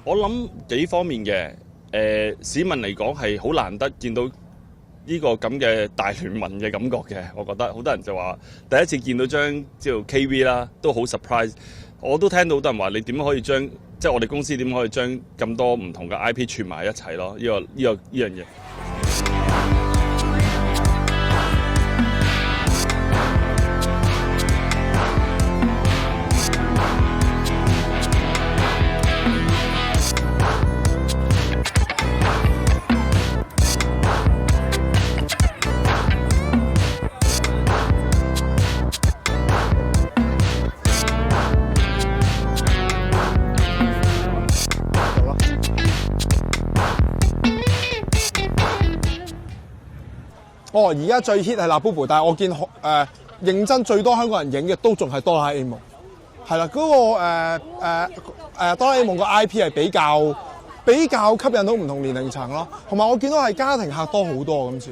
我諗幾方面嘅，市民嚟講係好難得見到呢個咁嘅大聯盟嘅感覺嘅，我覺得好多人就話第一次見到張叫 KV 啦，都好 surprise。我都聽到好多人話你點樣可以將即係我哋公司點可以將咁多唔同嘅 IP 串埋一齊咯？呢樣嘢。而家最 hit 係辣 Boo， 但係我見認真最多香港人影嘅都仲係哆啦 A 夢，係啦，嗰個哆啦 A 夢個 IP 係比較吸引到唔同年齡層咯，同埋我見到係家庭客多好多今次。